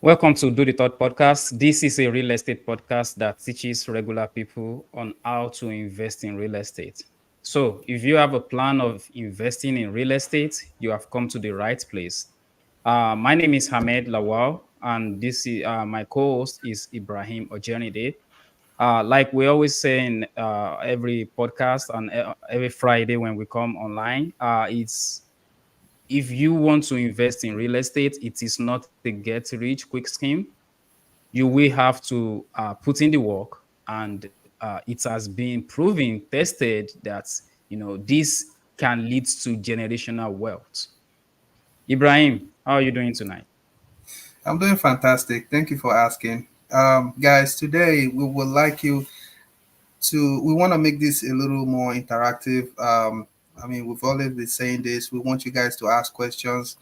Welcome to Do the Thought podcast. This is a real estate podcast that teaches regular people on how to invest in real estate. So, if you have a plan of investing in real estate, you have come to the right place. My name is Hamed Lawal, and this is my co-host is Ibrahim Ojenide. Like we always say in every podcast and every Friday when we come online, it's if you want to invest in real estate, it is not a get rich quick scheme. You will have to put in the work, and it has been proven, tested that this can lead to generational wealth. Ibrahim, how are you doing tonight? I'm doing fantastic. Thank you for asking. Guys, today we would like you we want to make this a little more interactive. We've always been saying this. We want you guys to ask questions,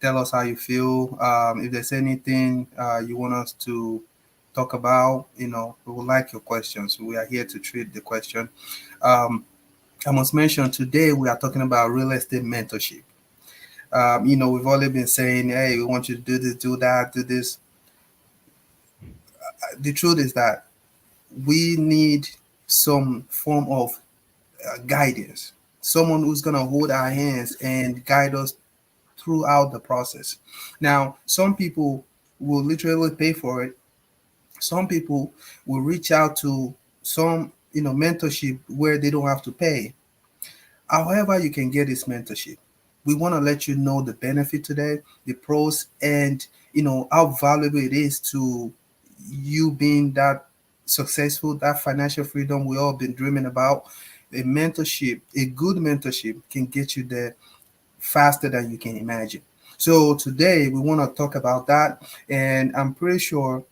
tell us how you feel. If there's anything you want us to talk about, we would like your questions. We are here to treat the question. Um, I must mention today we are talking about real estate mentorship. We've always been saying, hey, we want you to do this, do that, do this. The truth is that we need some form of guidance, someone who's going to hold our hands and guide us throughout the process. Now, some people will literally pay for it. Some people will reach out to some, mentorship where they don't have to pay. However, you can get this mentorship. We want to let you know the benefit today, the pros, and how valuable it is to you being that successful, that financial freedom we all been dreaming about. A mentorship, a good mentorship, can get you there faster than you can imagine. So today we want to talk about that, and I'm pretty sure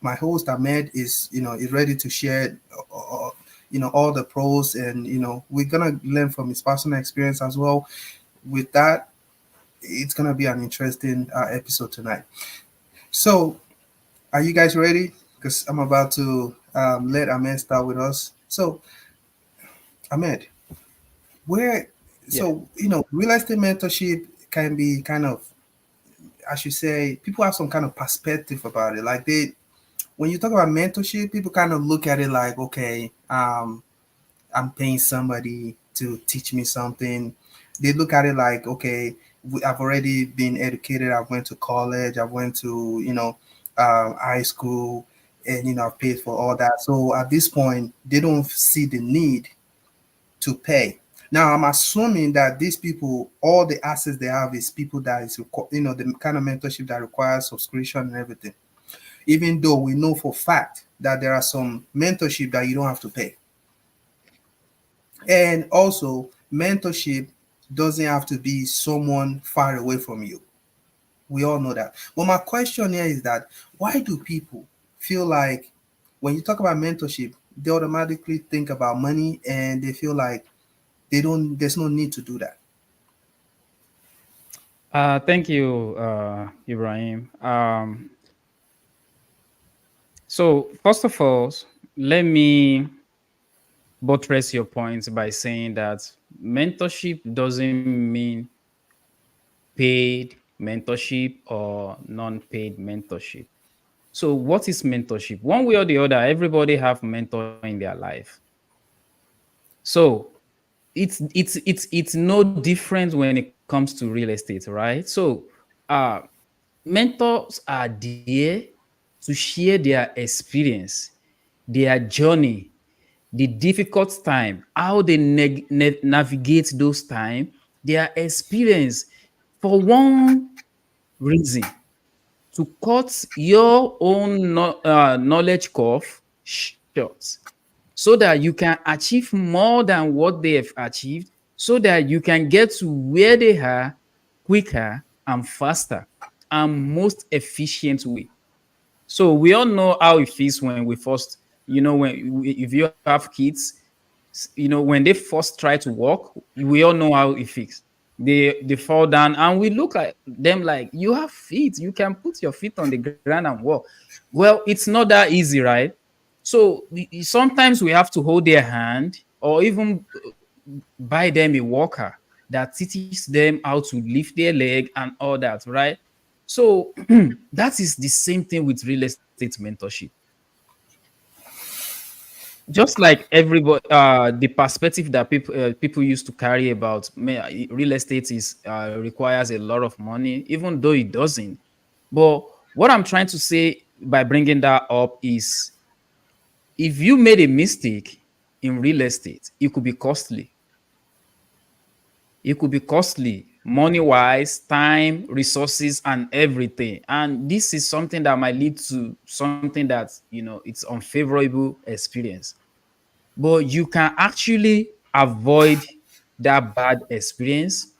my host Ahmed is ready to share all the pros, and we're gonna learn from his personal experience as well. With that, it's gonna be an interesting episode tonight. So, are you guys ready? Because I'm about to let Ahmed start with us. So, Ahmed, where Yeah. real estate mentorship can be kind of, I should say, people have some kind of perspective about it. Like when you talk about mentorship, people kind of look at it like, okay, I'm paying somebody to teach me something. They look at it like, okay, I've already been educated. I went to college. I went to, high school, and, I've paid for all that. So at this point, they don't see the need to pay. Now, I'm assuming that these people, all the assets they have is people that is, the kind of mentorship that requires subscription and everything. Even though we know for fact that there are some mentorship that you don't have to pay. And also, mentorship doesn't have to be someone far away from you. We all know that. But my question here is that why do people feel like when you talk about mentorship, they automatically think about money and they feel like there's no need to do that. Thank you, Ibrahim. So, first of all, let me buttress your point by saying that mentorship doesn't mean paid mentorship or non-paid mentorship. So what is mentorship? One way or the other, everybody have mentor in their life. So it's no different when it comes to real estate, right? So uh mentors are there to share their experience, their journey, the difficult time, how they navigate those time, their experience for one reason: to cut your own knowledge curve short, so that you can achieve more than what they have achieved, so that you can get to where they are quicker and faster and most efficient way. So we all know how it feels when we first, if you have kids, when they first try to walk, we all know how it feels. They fall down, and we look at them like, you have feet, you can put your feet on the ground and walk. Well, it's not that easy, right? So sometimes we have to hold their hand, or even buy them a walker that teaches them how to lift their leg and all that, right? So that is the same thing with real estate mentorship. Just like everybody, the perspective that people used to carry about real estate is requires a lot of money, even though it doesn't. But what I'm trying to say by bringing that up is, if you made a mistake in real estate, it could be costly. It could be costly, money wise, time, resources, and everything. And this is something that might lead to something that, it's unfavorable experience. But you can actually avoid that bad experience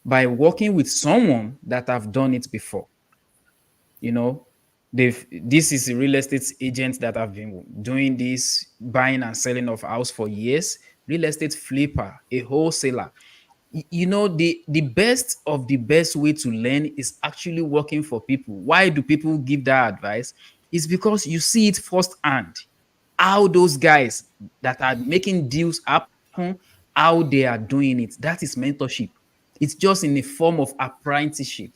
by working with someone that have done it before. You know, this is a real estate agent that have been doing this buying and selling of house for years, real estate flipper, a wholesaler. The best of the best way to learn is actually working for people. Why do people give that advice? It's because you see it firsthand, how those guys that are making deals happen, how they are doing it. That is mentorship. It's just in the form of apprenticeship,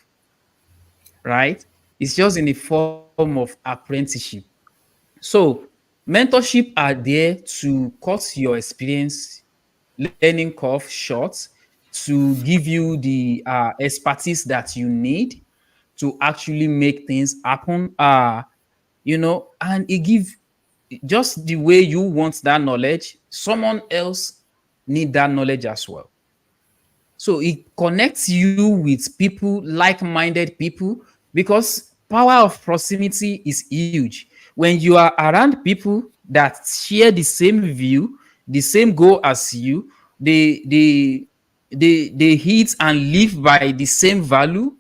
right? It's just in the form of apprenticeship. So mentorship are there to cut your experience learning curve short, to give you the expertise that you need to actually make things happen. And it give, just the way you want that knowledge, someone else need that knowledge as well. So it connects you with people, like-minded people, because power of proximity is huge. When you are around people that share the same view, the same goal as you, they hit and live by the same value,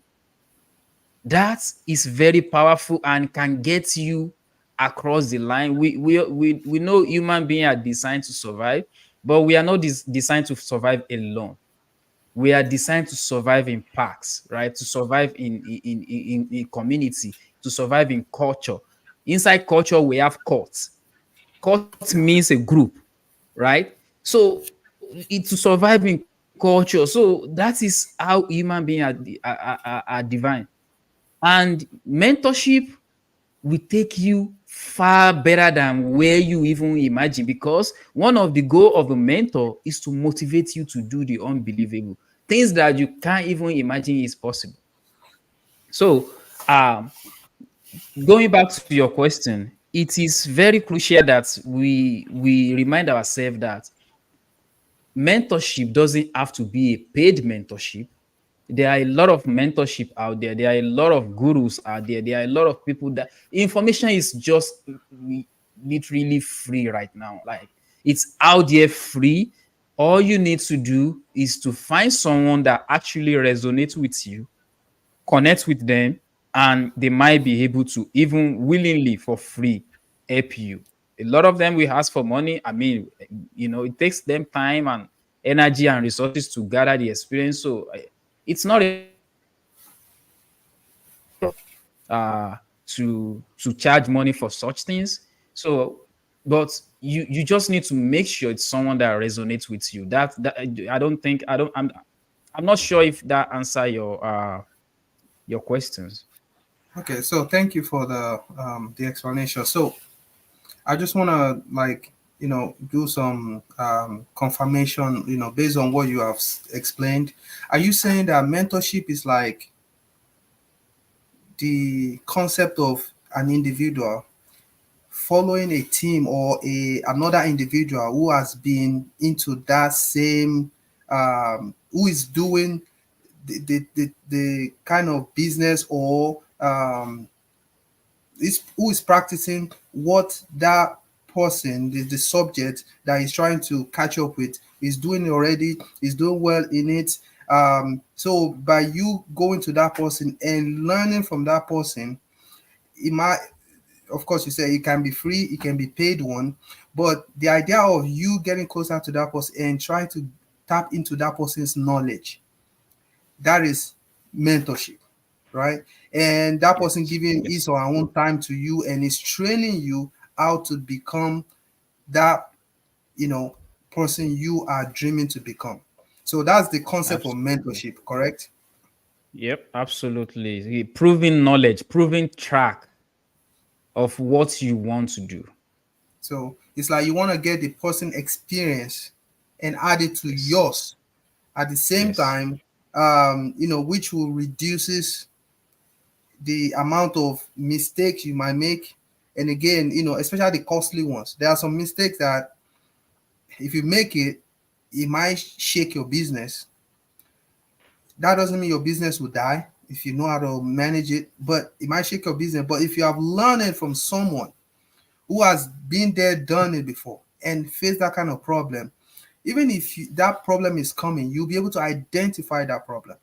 that is very powerful and can get you across the line. We know human beings are designed to survive, but we are not designed to survive alone. We are designed to survive in packs, right? To survive in community, to survive in culture. Inside culture, we have courts. Court means a group, right? So to survive in culture. So that is how human beings are divine. And mentorship will take you far better than where you even imagine, because one of the goal of a mentor is to motivate you to do the unbelievable, things that you can't even imagine is possible. So going back to your question, it is very crucial that we remind ourselves that mentorship doesn't have to be a paid mentorship. There are a lot of mentorship out there. There are a lot of gurus out there. There are a lot of people that information is just literally free right now. Like, it's out there free. All you need to do is to find someone that actually resonates with you, connect with them, and they might be able to even willingly for free help you. A lot of them will ask for money. I mean, it takes them time and energy and resources to gather the experience. So it's not a bad to charge money for such things. So, but you just need to make sure it's someone that resonates with you. That I don't think I don't I'm not sure if that answer your questions. Okay, so thank you for the explanation. So I just want to do some confirmation, based on what you have explained. Are you saying that mentorship is like the concept of an individual following a team or a another individual who has been into that same who is doing the kind of business or who is practicing what that person, the subject that he's trying to catch up with, is doing already, is doing well in it. So by you going to that person and learning from that person, it might, of course, you say it can be free, it can be paid one, but the idea of you getting closer to that person and trying to tap into that person's knowledge, that is mentorship, right? And that person Yes, giving yes, his or her own time to you and is training you how to become that, you know, person you are dreaming to become. So that's the concept of absolutely. mentorship, correct? Yep, absolutely. Proving knowledge, proving track of what you want to do. So it's like you want to get the person experience and add it to Yes. yours at the same Yes. time, which will reduces the amount of mistakes you might make. And again, especially the costly ones. There are some mistakes that if you make it, it might shake your business. That doesn't mean your business will die if you know how to manage it, but it might shake your business. But if you have learned it from someone who has been there, done it before, and faced that kind of problem, even if that problem is coming, you'll be able to identify that problem.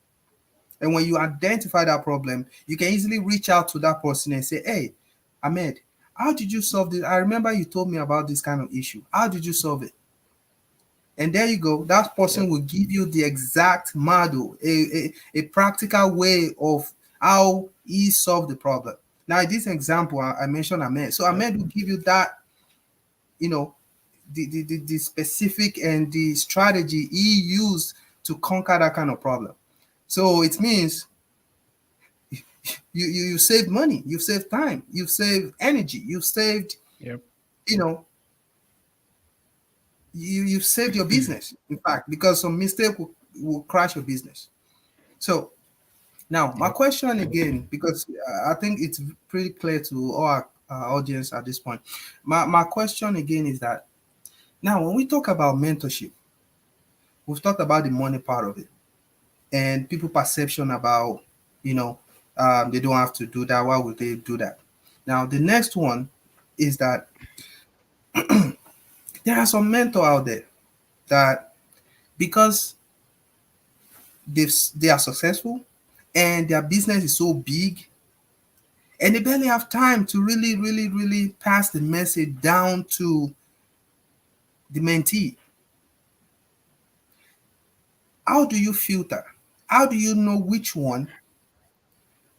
And when you identify that problem, you can easily reach out to that person and say, "Hey, Ahmed, how did you solve this? I remember you told me about this kind of issue. How did you solve it?" And there you go. That person Yep. will give you the exact model, a practical way of how he solved the problem. Now, in this example, I mentioned Ahmed. So Yep. Ahmed will give you that, you know, the specific and the strategy he used to conquer that kind of problem. So it means you save money, you've saved time, you've saved energy, you've saved, Yep. you know, you've saved your business. In fact, because some mistake will crash your business. So now my Yep. question again, because I think it's pretty clear to all our audience at this point. My question again is that now when we talk about mentorship, we've talked about the money part of it and people perception about, you know, they don't have to do that. Why would they do that? Now the next one is that there are some mentor out there that because they are successful and their business is so big and they barely have time to really, really, really pass the message down to the mentee. How do you filter? How do you know which one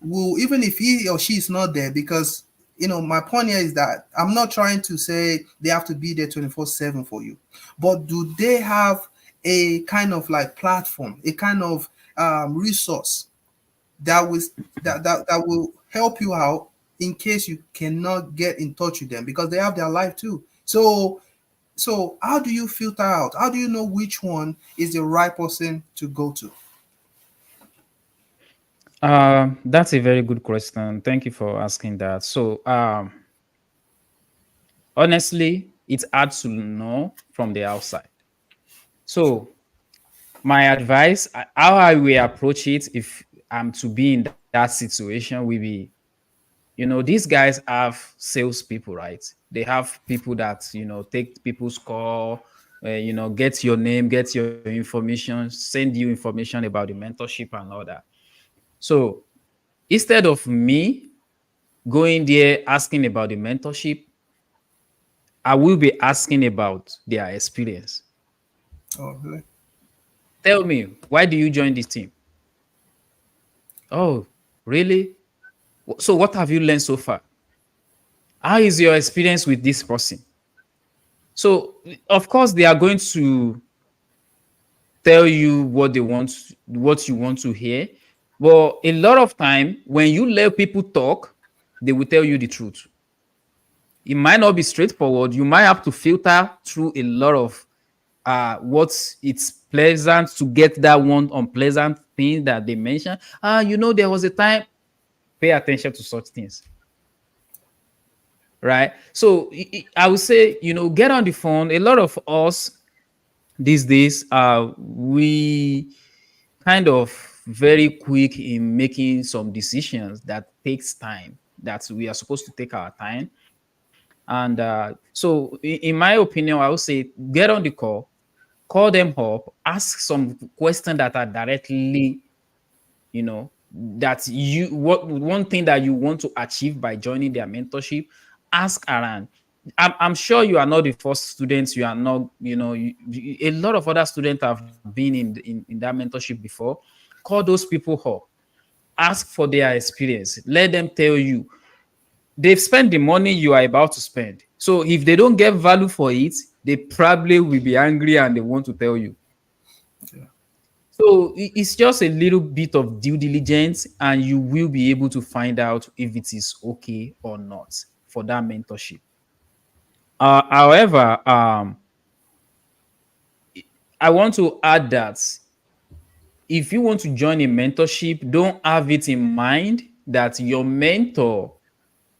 will, even if he or she is not there? Because my point here is that I'm not trying to say they have to be there 24/7 for you, but do they have a kind of like platform, a kind of resource that will that will help you out in case you cannot get in touch with them because they have their life too. So how do you filter out? How do you know which one is the right person to go to? That's a very good question. Thank you for asking that. So, honestly, it's hard to know from the outside. So, my advice, how I will approach it if I'm to be in that situation will be, these guys have salespeople, right? They have people that, take people's call, get your name, get your information, send you information about the mentorship and all that. So instead of me going there asking about the mentorship, I will be asking about their experience. Oh, really? Tell me, why do you join this team? Oh, really? So what have you learned so far? How is your experience with this person? So, of course, they are going to tell you what they want, what you want to hear. But a lot of time, when you let people talk, they will tell you the truth. It might not be straightforward. You might have to filter through a lot of what it's pleasant to get that one unpleasant thing that they mention. There was a time. Pay attention to such things, right? So I would say, get on the phone. A lot of us these days, we kind of very quick in making some decisions that takes time, that we are supposed to take our time. And so in my opinion, I would say get on the call them up, ask some questions that are directly, that you what one thing that you want to achieve by joining their mentorship. Ask around. I'm sure you are not the first students. You are not, a lot of other students have been in that mentorship before. Call those people up, ask for their experience, let them tell you. They've spent the money you are about to spend. So if they don't get value for it, they probably will be angry and they want to tell you. Yeah. So it's just a little bit of due diligence, and you will be able to find out if it is okay or not for that mentorship. However, I want to add that if you want to join a mentorship, don't have it in mind that your mentor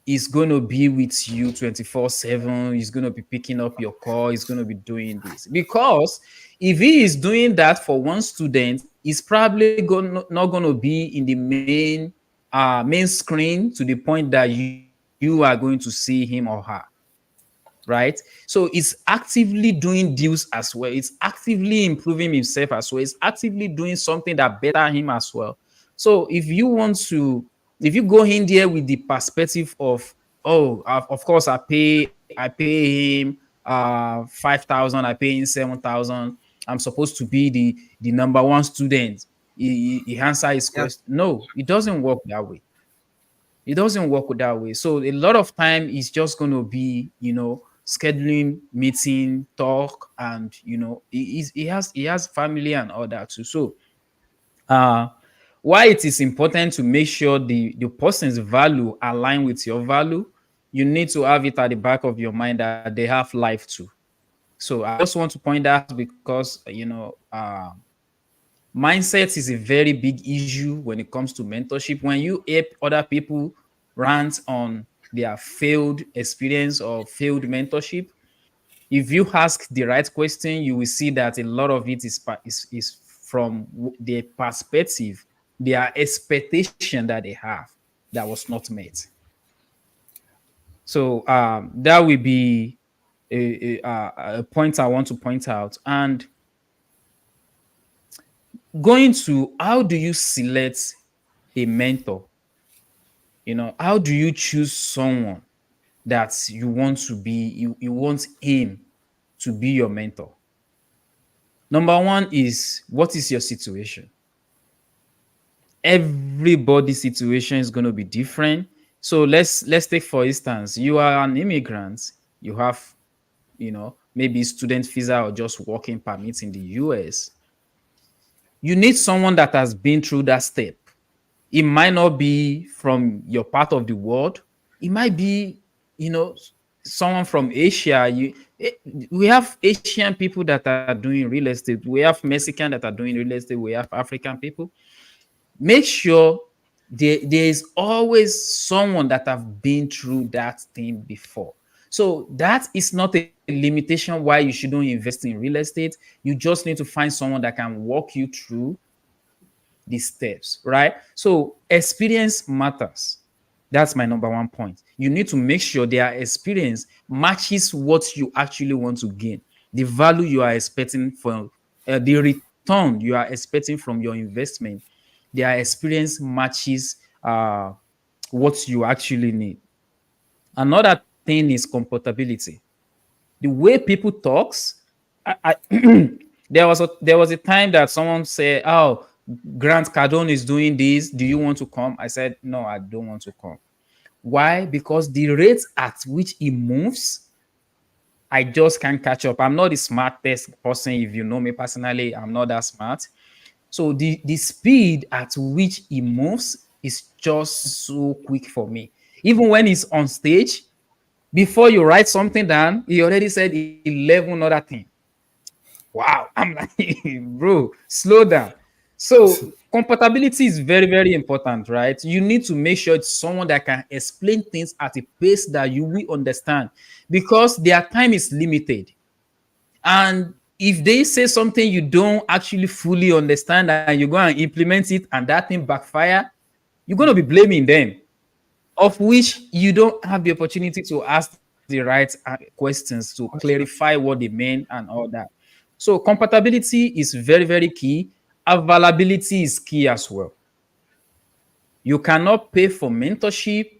is going to be with you 24/7. He's going to be picking up your call. He's going to be doing this. Because if he is doing that for one student, he's probably not going to be in the main screen to the point that you are going to see him or her, right? So it's actively doing deals as well. It's actively improving himself as well. It's actively doing something that better him as well. So if you go in there with the perspective of, oh, of course I pay him 5,000, I pay him 7,000. I'm supposed to be the number one student. He answer his Yeah. question. No, it doesn't work that way. It doesn't work that way. So a lot of time is just going to be, scheduling meeting, talk, and he has family and all that too. So uh why it is important to make sure the person's value align with your value, you need to have it at the back of your mind that they have life too. So I just want to point that out because mindset is a very big issue when it comes to mentorship. When you help other people rant on their failed experience or failed mentorship, if you ask the right question, you will see that a lot of it is from their perspective, their expectation that they have that was not met. So that will be a point I want to point out. And going to, how do you select a mentor? How do you choose someone that you want to be, you want him to be your mentor? Number one is, what is your situation? Everybody's situation is going to be different. So let's take for instance, you are an immigrant, you have, maybe student visa or just working permit in the US. You need someone that has been through that step. It might not be from your part of the world. It might be, you know, someone from Asia. We have Asian people that are doing real estate. We have Mexican that are doing real estate. We have African people. Make sure there is always someone that have been through that thing before. So that is not a limitation why you shouldn't invest in real estate. You just need to find someone that can walk you through the steps, right? So experience matters. That's my number one point. You need to make sure their experience matches what you actually want to gain, the value you are expecting from the return you are expecting from your investment. Their experience matches what you actually need. Another thing is compatibility. The way people talks. There was a time that someone said, "Oh, Grant Cardone is doing this. Do you want to come?" I said, "No, I don't want to come." Why? Because the rate at which he moves, I just can't catch up. I'm not the smartest person. If you know me personally, I'm not that smart. So the speed at which he moves is just so quick for me. Even when he's on stage, before you write something down, he already said 11 other things. Wow. I'm like, bro, slow down. So compatibility is very, very important, right? You need to make sure it's someone that can explain things at a pace that you will understand, because their time is limited. And if they say something you don't actually fully understand and you go and implement it and that thing backfire, you're going to be blaming them, of which you don't have the opportunity to ask the right questions to clarify what they mean and all that. So compatibility is very, very key. Availability is key as well. You cannot pay for mentorship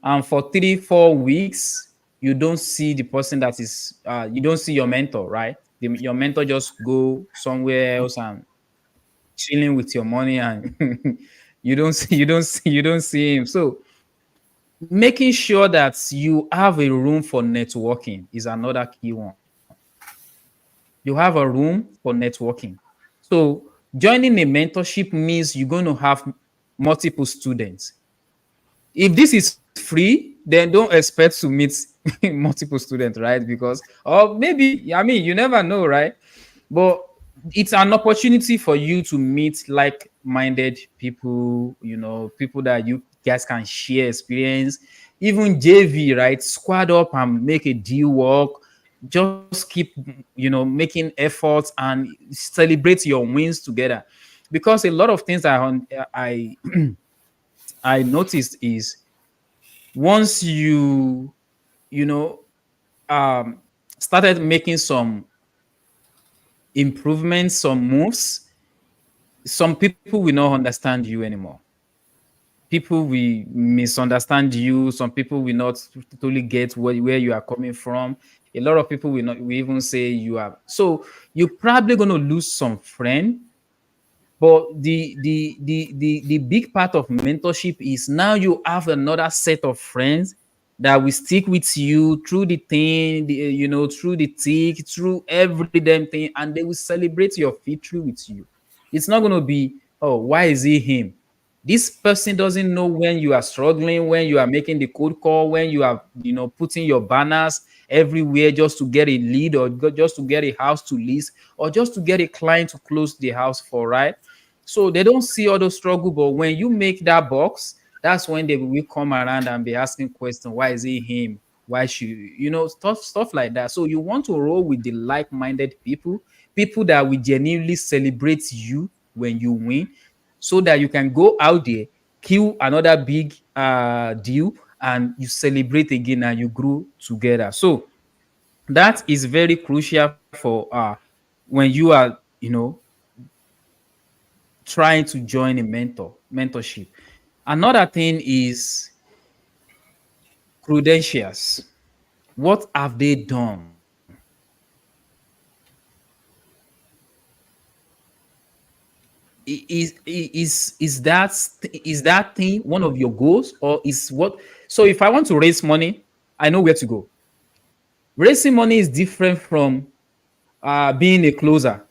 and for 3 4 weeks you don't see the person that is you don't see your mentor, right? Your mentor just go somewhere else and chilling with your money, and you don't see him. So making sure that you have a room for networking is another key one. You have a room for networking. So Joining a mentorship means you're going to have multiple students. If this is free, then don't expect to meet multiple students, right? Because, or maybe, I mean, you never know, right? But it's an opportunity for you to meet like-minded people, people that you guys can share experience, even JV, right? Squad up and make a deal work. Just keep, making efforts and celebrate your wins together. Because a lot of things I noticed is once you know um started making some improvements, some moves, some people will not understand you anymore. People will misunderstand you. Some people will not totally get where you are coming from. A lot of people will even say you are, so you're probably going to lose some friend. But the big part of mentorship is now you have another set of friends that will stick with you through the thing, through the thick, through every damn thing, and they will celebrate your victory with you. It's not going to be, oh, why is he him? This person doesn't know when you are struggling, when you are making the cold call, when you are, putting your banners everywhere just to get a lead, or just to get a house to lease, or just to get a client to close the house for, right? So they don't see all those struggle, but when you make that box, that's when they will come around and be asking questions. Why is it him? Why should stuff like that? So you want to roll with the like-minded people, people that will genuinely celebrate you when you win, so that you can go out there, kill another big deal, and you celebrate again and you grow together. So that is very crucial for when you are, trying to join a mentorship. Another thing is credentials. What have they done? Is that thing one of your goals, or is what? So if I want to raise money, I know where to go. Raising money is different from being a closer,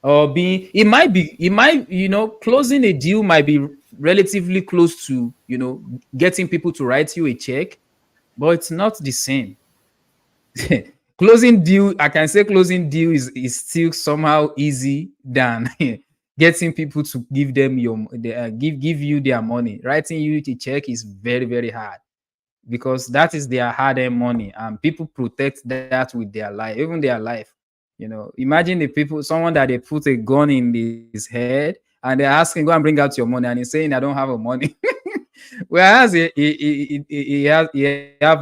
or being, it might closing a deal might be relatively close to getting people to write you a check, but it's not the same. Closing deal, I can say closing deal is still somehow easy than getting people to give them give you their money. Writing you a check is very, very hard, because that is their hard-earned money, and people protect that with their life, even their life. Imagine the people, someone that they put a gun in his head and they're asking, go and bring out your money, and he's saying, I don't have a money. Whereas he have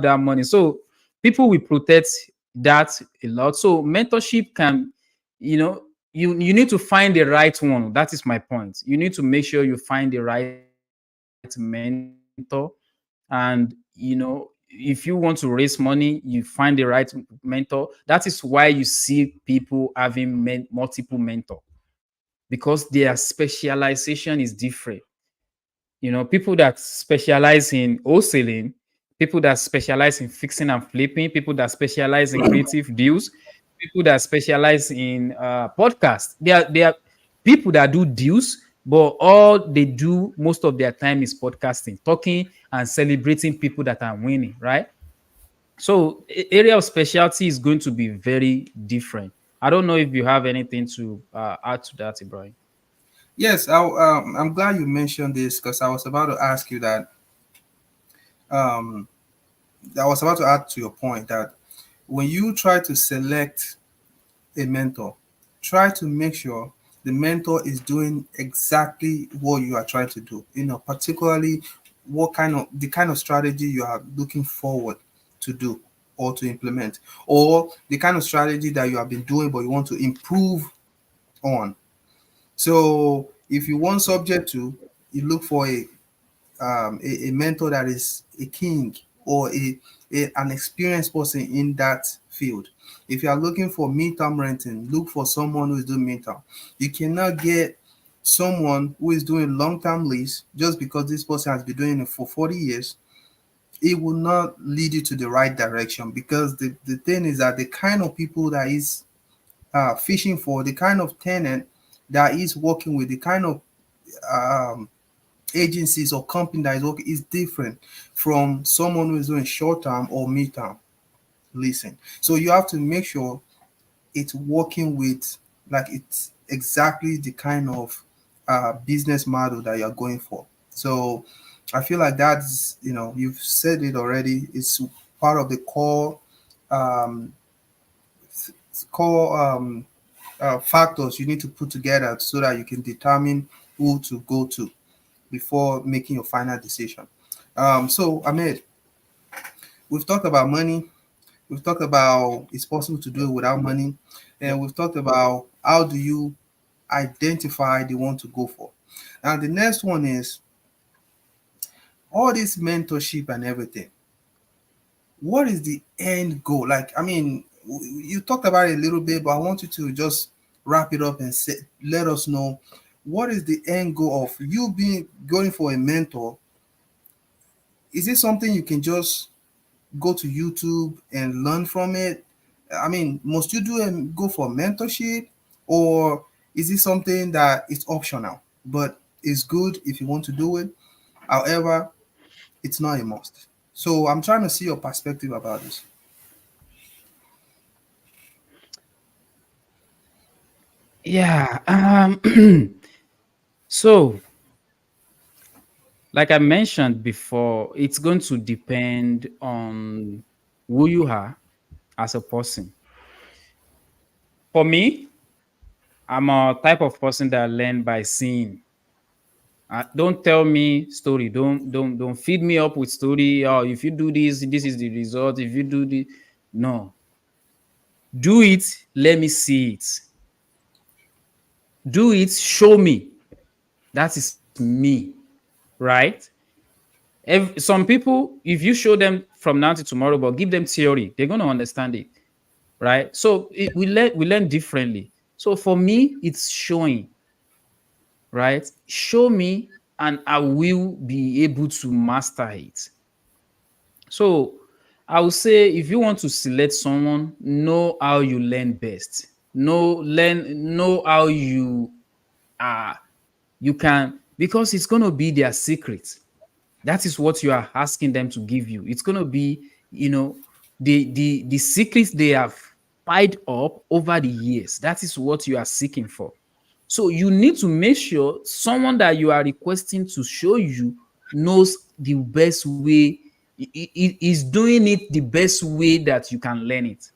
that money. So people will protect that a lot. So mentorship can, you know, you need to find the right one. That is my point. You need to make sure you find the right mentor. And if you want to raise money, you find the right mentor. That is why you see people having multiple mentor, because their specialization is different. People that specialize in wholesaling, people that specialize in fixing and flipping, people that specialize in creative deals, people that specialize in podcasts. They are people that do deals, but all they do most of their time is podcasting, talking and celebrating people that are winning, right? So area of specialty is going to be very different. I don't know if you have anything to add to that, Ibrahim. Yes, I'm glad you mentioned this because I was about to ask you that. Um, I was about to add to your point that when you try to select a mentor, try to make sure the mentor is doing exactly what you are trying to do. Particularly what kind of strategy you are looking forward to do or to implement, or the kind of strategy that you have been doing but you want to improve on. So if you want subject to, you look for a mentor that is a king or an experienced person in that field. If you are looking for midterm renting, look for someone who is doing midterm. You cannot get someone who is doing long-term lease just because this person has been doing it for 40 years. It will not lead you to the right direction, because the thing is that the kind of people that is fishing for, the kind of tenant that he's working with, the kind of um, agencies or company that is working is different from someone who is doing short term or mid term leasing. So you have to make sure it's working with, like, it's exactly the kind of business model that you're going for. So I feel like that's, you've said it already. It's part of the um, core factors you need to put together so that you can determine who to go to before making your final decision. So Ahmed, we've talked about money. We've talked about it's possible to do it without money, and Yep. we've talked about how do you identify the one to go for. Now the next one is all this mentorship and everything. What is the end goal? Like, I mean, you talked about it a little bit, but I want you to just wrap it up and let us know what is the end goal of you being going for a mentor. Is it something you can just go to YouTube and learn from it? I mean, must you do and go for mentorship, or is it something that is optional but it's good if you want to do it? However, it's not a must. So I'm trying to see your perspective about this. Yeah. So, like I mentioned before, it's going to depend on who you are as a person. For me, I'm a type of person that learn by seeing. Don't tell me story. Don't feed me up with story. Oh, if you do this, this is the result. If you do this, no, do it. Let me see it. Do it. Show me. That is me, right? Some people, if you show them from now to tomorrow, but give them theory, they're gonna understand it, right? So we learn differently. So for me, it's showing, right? Show me, and I will be able to master it. So I would say if you want to select someone, know how you learn best. Know how uh you can, because it's gonna be their secret. That is what you are asking them to give you. It's gonna be, the secrets they have piled up over the years. That is what you are seeking for. So you need to make sure someone that you are requesting to show you knows the best way, is doing it the best way that you can learn it.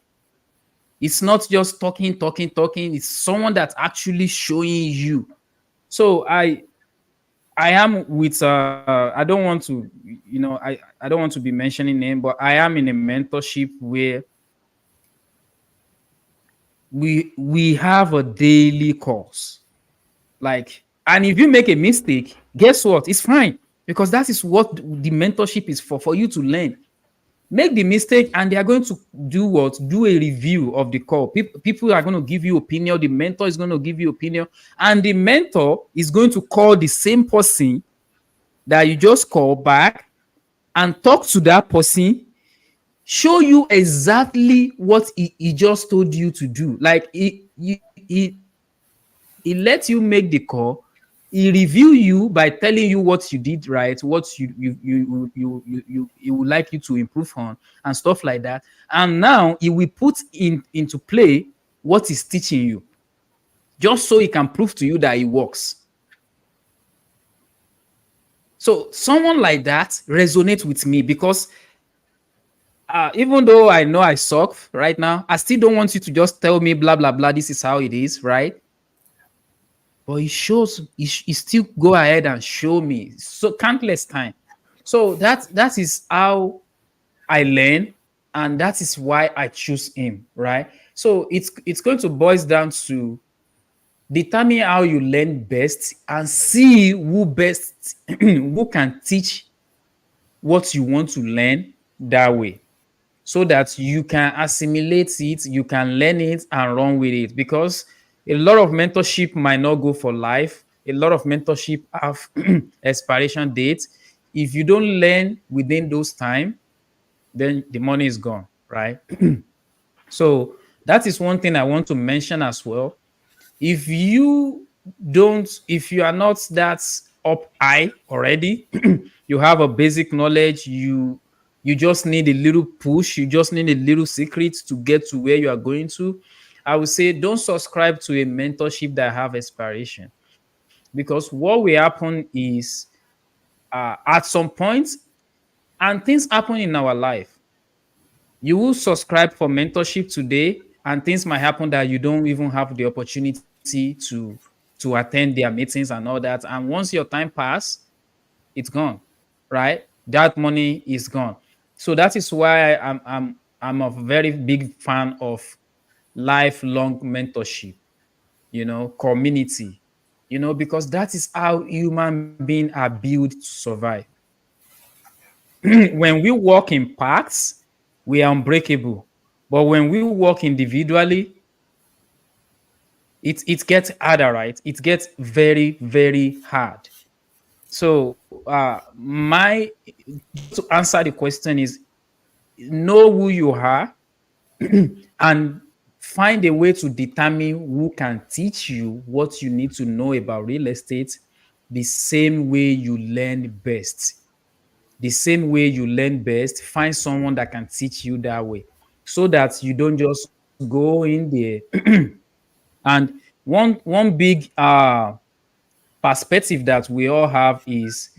It's not just talking, talking, talking. It's someone that's actually showing you. So I am with I don't want to, I don't want to be mentioning name, but I am in a mentorship where we have a daily course. Like, and if you make a mistake, guess what? It's fine, because that is what the mentorship is for you to learn. Make the mistake, and they are going to do what? Do a review of the call. People are going to give you opinion. The mentor is going to give you opinion, and the mentor is going to call the same person that you just call back and talk to that person, show you exactly what he just told you to do. Like, he let you make the call, he review you by telling you what you did right, what he would like you to improve on, and stuff like that. And now he will put into play what he's teaching you, just so he can prove to you that it works. So someone like that resonates with me, because even though I know I suck right now, I still don't want you to just tell me blah blah blah. This is how it is, right? But he shows, he still go ahead and show me so countless time. So that is how I learn, and that is why I choose him, right? So it's going to boil down to determine how you learn best, and see who best who can teach what you want to learn that way, so that you can assimilate it, you can learn it and run with it. Because a lot of mentorship might not go for life. A lot of mentorship have expiration dates. If you don't learn within those time, then the money is gone, right? So that is one thing I want to mention as well. If you don't, if you are not that up high already, you have a basic knowledge, you just need a little push, you just need a little secret to get to where you are going to. I would say don't subscribe to a mentorship that have expiration, because what will happen is, at some point, and things happen in our life, you will subscribe for mentorship today, and things might happen that you don't even have the opportunity to attend their meetings and all that. And once your time pass, it's gone, right? That money is gone. So that is why I'm a very big fan of lifelong mentorship, community, because that is how human beings are built to survive. When we work in packs, we are unbreakable. But when we work individually, it gets harder, right? It gets very, very hard. So my just to answer the question is, know who you are, and find a way to determine who can teach you what you need to know about real estate the same way you learn best. The same way you learn best, find someone that can teach you that way, so that you don't just go in there. And one big perspective that we all have is,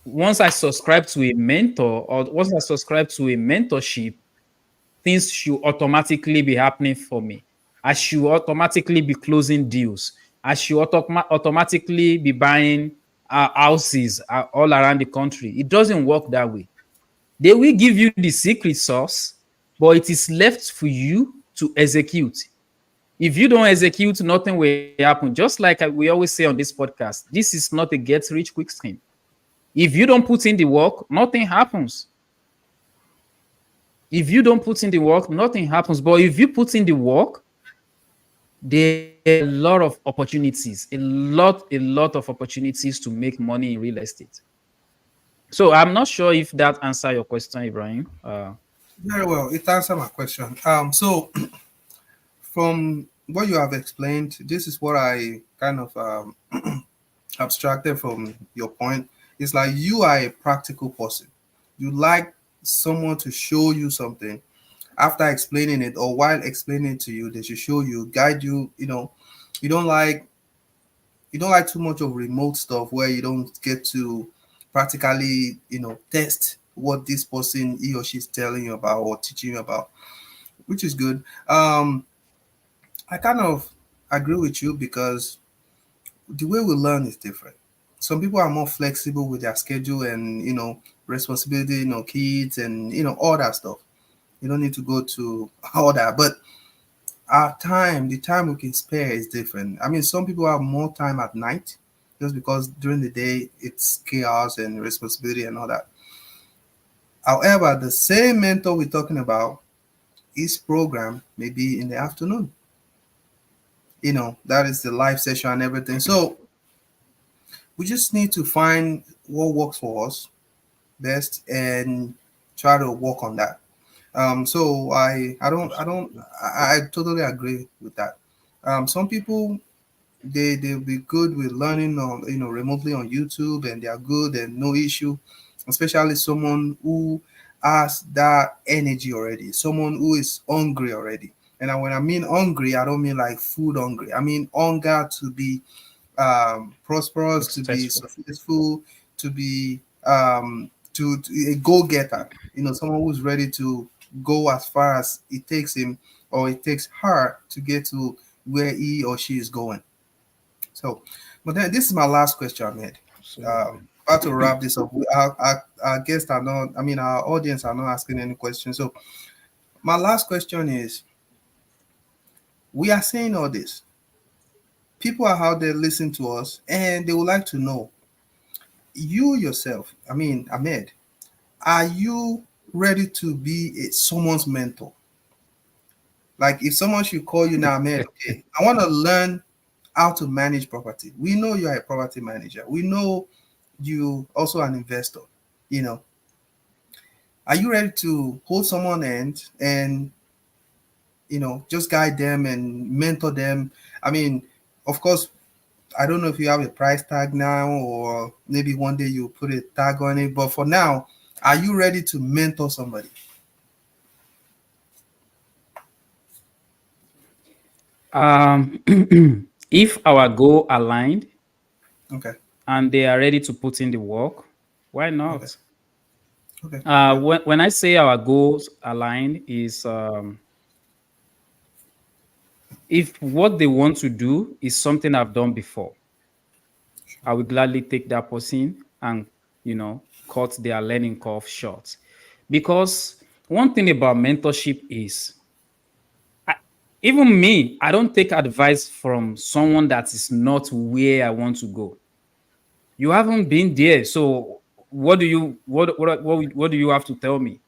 once I subscribe to a mentor, or once I subscribe to a mentorship, things should automatically be happening for me. I should automatically be closing deals. I should automatically be buying houses all around the country. It doesn't work that way. They will give you the secret sauce, but it is left for you to execute. If you don't execute, nothing will happen. Just like we always say on this podcast, this is not a get rich quick scheme. If you don't put in the work, nothing happens. If you don't put in the work, nothing happens. But if you put in the work, there are a lot of opportunities, a lot of opportunities to make money in real estate. So I'm not sure if that answer your question, Ibrahim. Very well. It answered my question. So from what you have explained, this is what I kind of abstracted from your point. It's like you are a practical person. You like someone to show you something after explaining it, or while explaining it to you, they should show you, guide you. You don't like you don't like too much of remote stuff where you don't get to practically, test what this person, he or she's telling you about or teaching you about, which is good. I kind of agree with you because the way we learn is different. Some people are more flexible with their schedule and responsibility, kids and all that stuff. You don't need to go to all that, but our time, the time we can spare is different. I mean, some people have more time at night just because during the day it's chaos and responsibility and all that. However, the same mentor we're talking about, his program may be in the afternoon. That is the live session and everything. So we just need to find what works for us best and try to work on that. So I totally agree with that. Some people they'll be good with learning on remotely on YouTube, and they are good and no issue, especially someone who has that energy already, someone who is hungry already. And when I mean hungry, I don't mean like food hungry. I mean hunger to be prosperous, to be Successful. successful, to be to a go-getter. Someone who's ready to go as far as it takes him or it takes her to get to where he or she is going. So, but then this is my last question, Ahmed. Absolutely. About to wrap this up. Our guests are not, I mean, our audience are not asking any questions. So, my last question is, we are saying all this. People are out there listening to us and they would like to know, you yourself, I mean, Ahmed, are you ready to be someone's mentor? Like if someone should call you now, Ahmed, okay, I want to learn how to manage property. We know you are a property manager. We know you also an investor. You know, are you ready to hold someone hand and just guide them and mentor them? I mean, Of course, I don't know if you have a price tag now, or maybe one day you put a tag on it. But for now, are you ready to mentor somebody? If our goal aligned Okay. and they are ready to put in the work, why Okay. not? Okay. Yeah. When I say our goals align, is if what they want to do is something I've done before, I will gladly take that person and cut their learning curve short. Because one thing about mentorship is, I, even me, I don't take advice from someone that is not where I want to go. You haven't been there, so what do you have to tell me,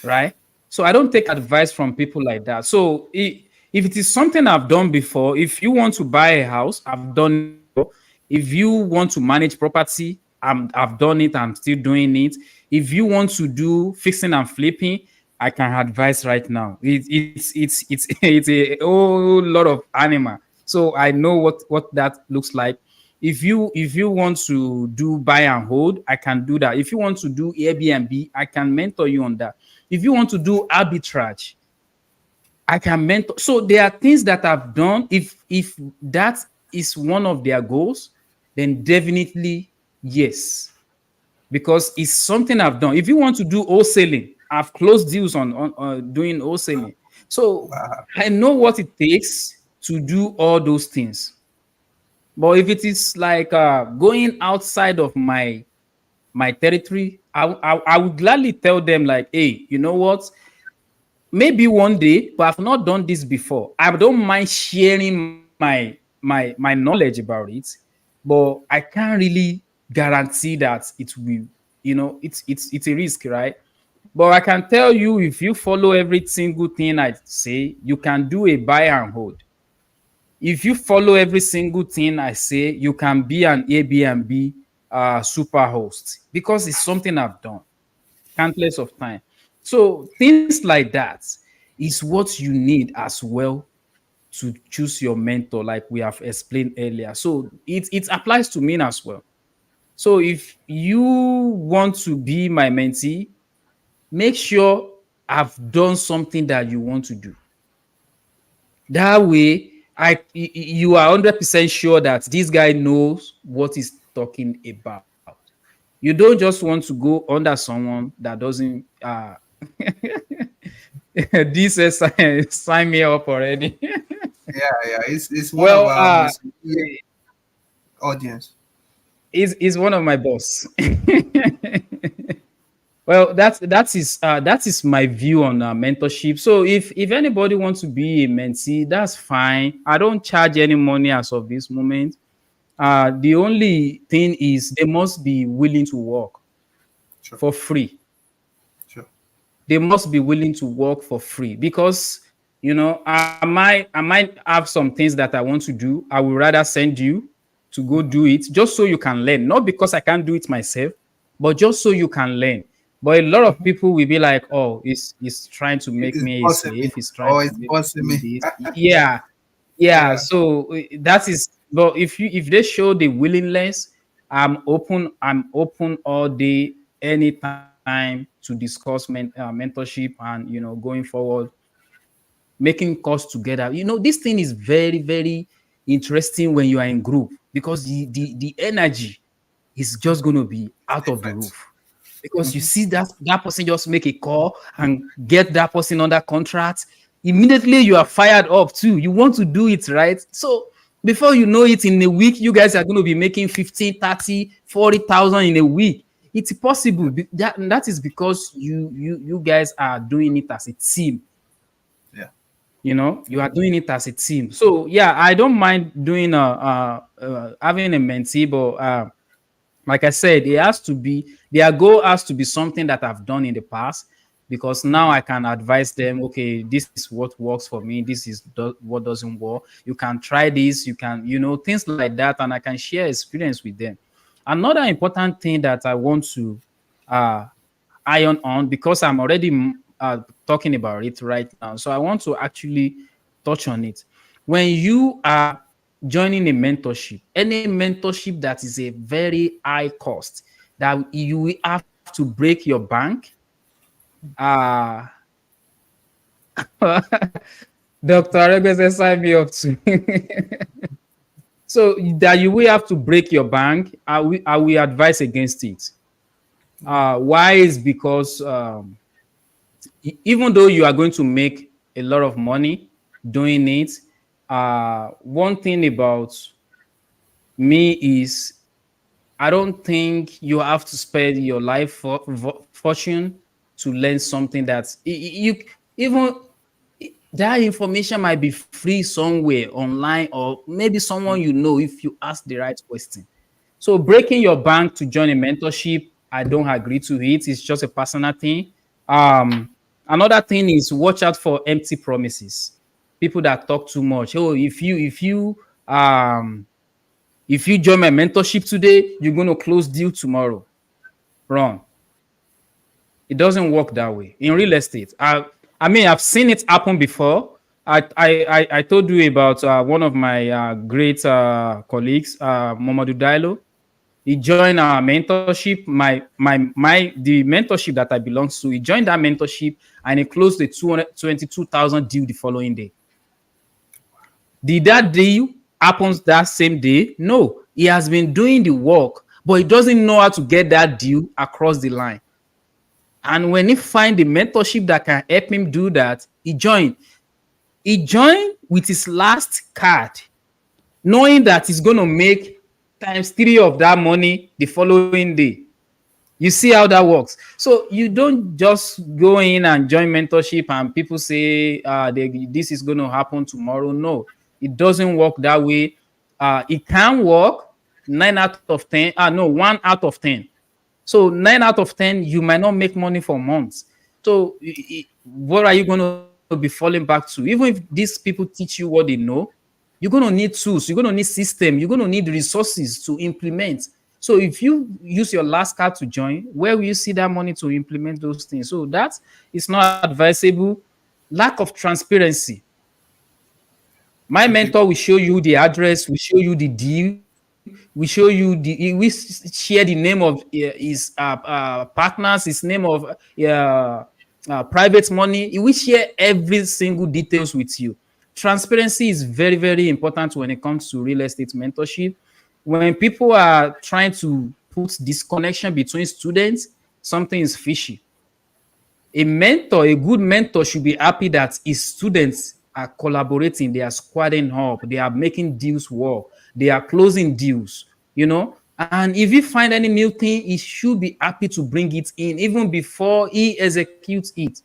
right? So I don't take advice from people like that. So if it is something I've done before, if you want to buy a house, I've done it before. If you want to manage property, I've done it. I'm still doing it. If you want to do fixing and flipping, I can advise right now. It's it's a whole lot of animal. So I know what that looks like. If you want to do buy and hold, I can do that. If you want to do Airbnb, I can mentor you on that. If you want to do arbitrage, I can mentor. So there are things that I've done. If that is one of their goals, then definitely yes, because it's something I've done. If you want to do wholesaling, I've closed deals on doing wholesaling. So Wow. I know what it takes to do all those things. But if it is like going outside of my territory, I would gladly tell them like, hey, you know what? Maybe one day, but I've not done this before. I don't mind sharing my knowledge about it, but I can't really guarantee that it will. It's a risk, right? But I can tell you, if you follow every single thing I say, you can do a buy and hold. If you follow every single thing I say, you can be an Airbnb super host because it's something I've done countless of time. So things like that is what you need as well to choose your mentor, like we have explained earlier. So it applies to me as well. So if you want to be my mentee, make sure I've done something that you want to do. That way, you are 100% sure that this guy knows what he's talking about. You don't just want to go under someone that doesn't this is sign me up already. Yeah. Yeah. It's one of Well, our most immediate audience. is one of my boss. Well, that is my view on mentorship. So if anybody wants to be a mentee, that's fine. I don't charge any money as of this moment. The only thing is they must be willing to work Sure. for free. Sure. They must be willing to work for free because I might have some things that I want to do. I would rather send you to go do it just so you can learn, not because I can't do it myself, but just so you can learn. But a lot of people will be like, oh, he's trying to make It's me a bossing me. slave, he's trying Oh, to it's make bossing me me. do this. Yeah, yeah. Yeah. So that is, but if they show the willingness, I'm open all day, anytime to discuss mentorship and going forward, making calls together. This thing is very, very interesting when you are in group because the energy is just going to be out of the Different. roof because you Hmm. see that person just make a call and get that person under contract. Immediately you are fired up too. You want to do it right. So before you know it, in a week, you guys are going to be making 15, 30, 40,000 in a week. It's possible. That is because you guys are doing it as a team. Yeah. You are doing it as a team. So yeah, I don't mind doing having a mentee, but like I said, it has to be their goal has to be something that I've done in the past because now I can advise them. Okay, this is what works for me. This is what doesn't work. You can try this. You can things like that, and I can share experience with them. Another important thing that I want to uh, iron on because I'm already talking about it right now. So I want to actually touch on it. When you are joining a mentorship, any mentorship that is a very high cost, that you will have to break your bank, uh Dr. Aregbe sign me up to. So that you will have to break your bank, I will advise against it. Why is because even though you are going to make a lot of money doing it, one thing about me is I don't think you have to spend your life fortune to learn something that you even that information might be free somewhere online, or maybe someone you know if you ask the right question. So breaking your bank to join a mentorship, I don't agree to it. It's just a personal thing. Another thing is watch out for empty promises. People that talk too much. Oh, if you join my mentorship today, you're going to close deal tomorrow. Wrong. It doesn't work that way in real estate. I mean, I've seen it happen before. I told you about one of my great colleagues, Momodu Dailo. He joined our mentorship. The mentorship that I belong to. He joined that mentorship and he closed the 222,000 deal the following day. Did that deal happens that same day? No, he has been doing the work, but he doesn't know how to get that deal across the line. And when he find the mentorship that can help him do that, he joined. He joined with his last card, knowing that he's going to make times three of that money the following day. You see how that works. So you don't just go in and join mentorship and people say this is going to happen tomorrow. No, it doesn't work that way. It can work 9 out of 10. No, 1 out of 10. So 9 out of 10, you might not make money for months. So what are you going to be falling back to? Even if these people teach you what they know, you're going to need tools, you're going to need system, you're going to need resources to implement. So if you use your last card to join, where will you see that money to implement those things? So that is not advisable. Lack of transparency. My Okay. mentor will show you the address, will show you the deal, we share the name of his partners, his name of private money. We share every single details with you. Transparency is very, very important when it comes to real estate mentorship. When people are trying to put this connection between students, something is fishy. A good mentor should be happy that his students are collaborating, they are squadding up, they are making deals work, they are closing deals, you know. And if he find any new thing, he should be happy to bring it in even before he executes it.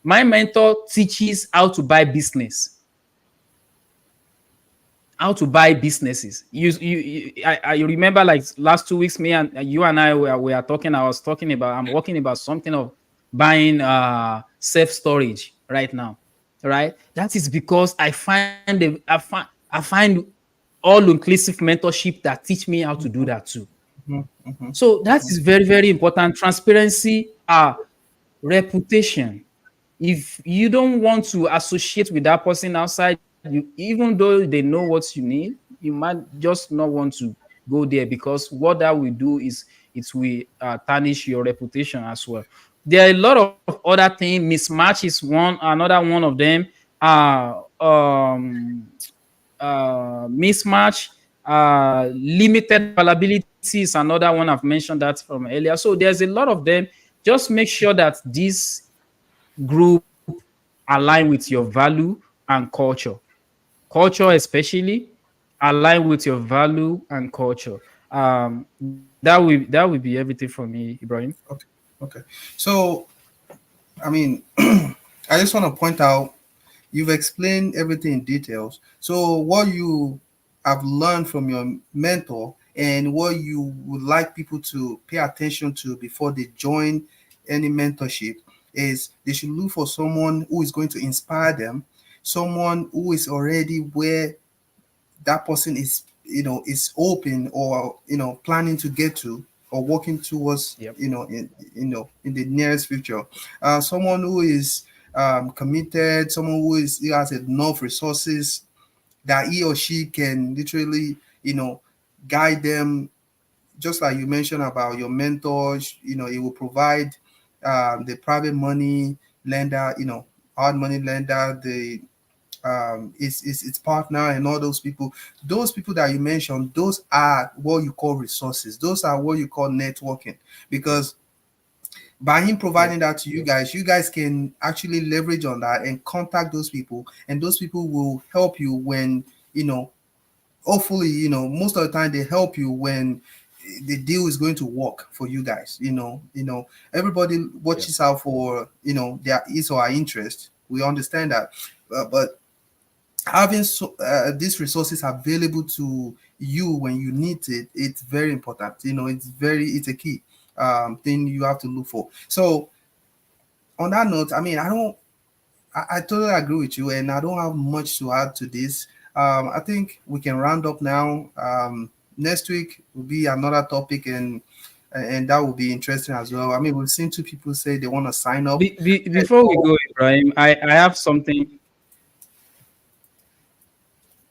My mentor teaches how to buy business, how to buy businesses. I remember like last 2 weeks, me and you and I we are talking. I was talking about I'm working about something of buying self storage right now, right? That is because I find all inclusive mentorship that teach me how to do that too. Mhm, mhm, So that mhm, is very, very important. Transparency, reputation. If you don't want to associate with that person outside, even though they know what you need, you might just not want to go there, because what that will do is it will tarnish your reputation as well. There are a lot of other things. Mismatch is another one of them. Mismatch, limited availability is another one. I've mentioned that from earlier. So there's a lot of them. Just make sure that this group align with your value and culture. Culture especially align with your value and culture. That will be everything for me, Ibrahim. okay. Okay. So, I mean, I just want to point out you've explained everything in details. So, what you have learned from your mentor and what you would like people to pay attention to before they join any mentorship is they should look for someone who is going to inspire them, someone who is already where that person is, is open or planning to get to or working towards, Yep. in the nearest future. Someone who is committed, someone who has enough resources, that he or she can literally, guide them, just like you mentioned about your mentors. It will provide the private money lender, hard money lender, the its partner, and all those people. Those people that you mentioned, those are what you call resources. Those are what you call networking. Because by him providing Yeah. that to you guys can actually leverage on that and contact those people, and those people will help you when, hopefully, most of the time they help you when the deal is going to work for you guys. Everybody watches Yeah. out for, their is or our interest. We understand that. But having these resources available to you when you need it, it's very important. It's a key thing you have to look for. So on that note, I mean, I totally agree with you, and I don't have much to add to this. I think we can round up now. Next week will be another topic, and that will be interesting as well. I mean, we've seen two people say they want to sign up. Before we go, Ibrahim, I have something.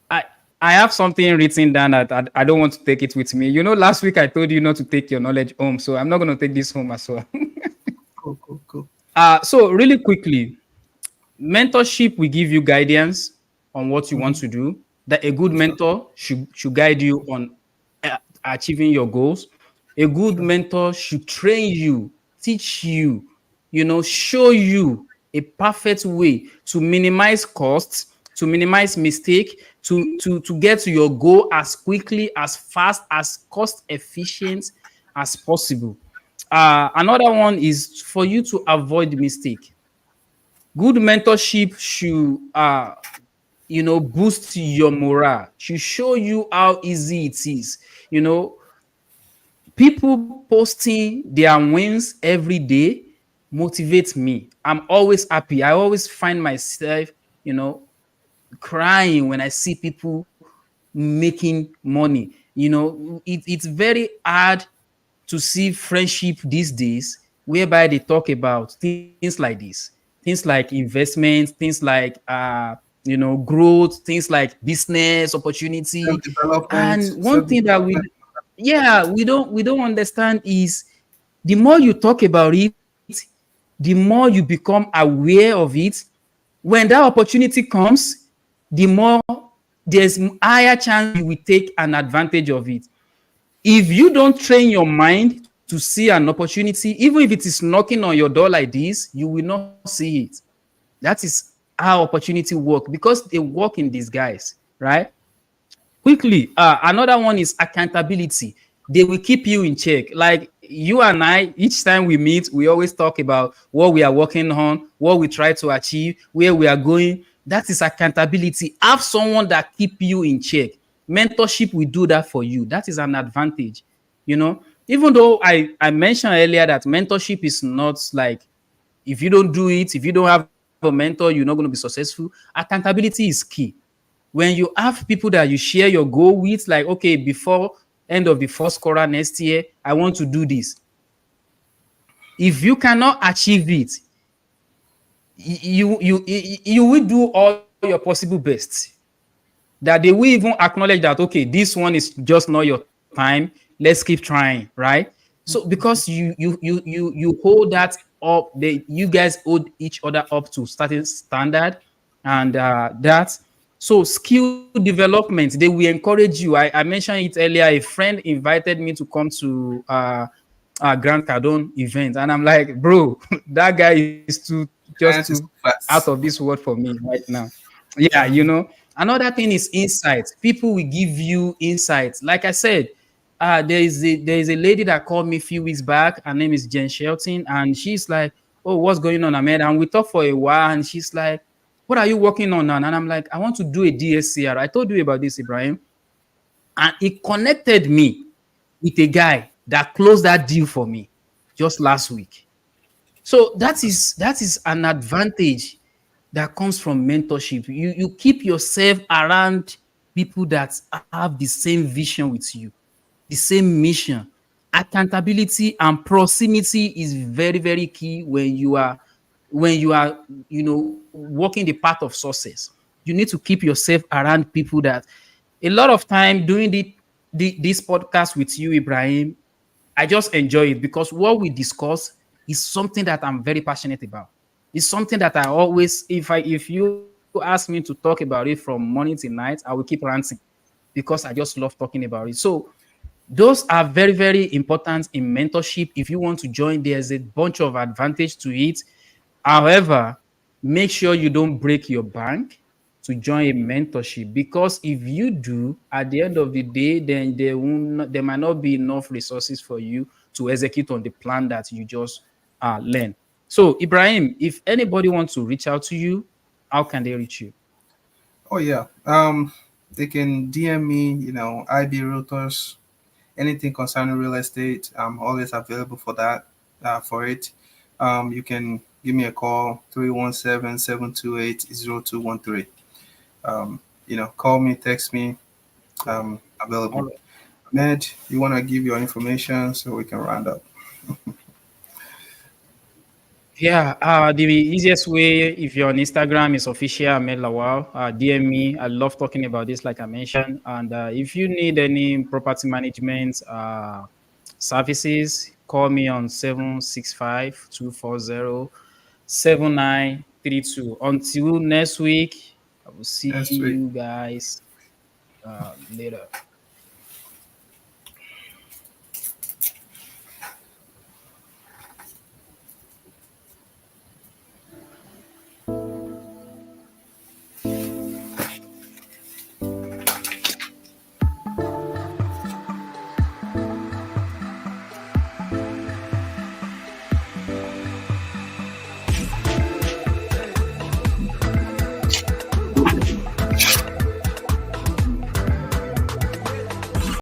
I I have something written down that I don't want to take it with me. You know, last week I told you not to take your knowledge home, so I'm not going to take this home as well. Cool, cool, cool. So really quickly, mentorship will give you guidance on what you want Mm-hmm. to do. That a good Sure, mentor should guide you on achieving your goals. A good sure. mentor should train you, teach you, show you a perfect way to minimize costs, to minimize mistake, to get to your goal as quickly, as fast, as cost efficient as possible. Another one is for you to avoid mistake. Good mentorship should boost your morale, should show you how easy it is. You know, people posting their wins every day motivates me. I'm always happy. I always find myself, you know, crying when I see people making money. It's very hard to see friendship these days whereby they talk about things like this, things like investment, things like growth, things like business opportunity. And one Self thing that development. we don't understand is the more you talk about it, the more you become aware of it. When that opportunity comes, the more there's higher chance you will take an advantage of it. If you don't train your mind to see an opportunity, even if it is knocking on your door like this, you will not see it. That is how opportunity work, because they work in disguise, right? Quickly, another one is accountability. They will keep you in check. Like you and I, each time we meet, we always talk about what we are working on, what we try to achieve, where we are going. That is accountability. Have someone that keep you in check. Mentorship will do that for you. That is an advantage. Even though I mentioned earlier that mentorship is not like, if you don't do it, if you don't have a mentor, you're not going to be successful. Accountability is key. When you have people that you share your goal with, like, okay, before end of the first quarter next year, I want to do this. If you cannot achieve it, you will do all your possible best, that they will even acknowledge that, okay, this one is just not your time, let's keep trying, right? So because you hold that up, you guys hold each other up to certain standard. And that, so skill development, they will encourage you. I mentioned it earlier. A friend invited me to come to Grand Cardone event, and I'm like, bro, that guy is just Science too is too out of fast. this world for me right now. Yeah, Um, another thing is insights. People will give you insights. Like I said, there is a lady that called me a few weeks back. Her name is Jen Shelton, and she's like, "Oh, what's going on, Ahmed?" And we talked for a while, and she's like, "What are you working on now?" And I'm like, "I want to do a DSCR. I told you about this, Ibrahim." And it connected me with a guy that closed that deal for me just last week. So that is an advantage that comes from mentorship. You keep yourself around people that have the same vision with you, the same mission. Accountability and proximity is very, very key when you are walking the path of success. You need to keep yourself around people that a lot of time doing this podcast with you, Ibrahim. I just enjoy it because what we discuss is something that I'm very passionate about. It's something that I always, if you ask me to talk about it from morning to night, I will keep ranting because I just love talking about it. So those are very, very important in mentorship. If you want to join, there's a bunch of advantage to it. However, make sure you don't break your bank to join a mentorship, because if you do, at the end of the day, then there might not be enough resources for you to execute on the plan that you just learn. So, Ibrahim, if anybody wants to reach out to you, how can they reach you? Oh yeah. They can DM me. IB Realtors. Anything concerning real estate, I'm always available for that. For it, you can give me a call 317-728-0213. Call me, text me. Available. All right. Ahmed, you want to give your information so we can round up? Yeah, the easiest way, if you're on Instagram, is official Ahmed Lawal. DM me. I love talking about this, like I mentioned. And if you need any property management services, call me on 765-240-7932. Until next week, I will see Next week. you guys later.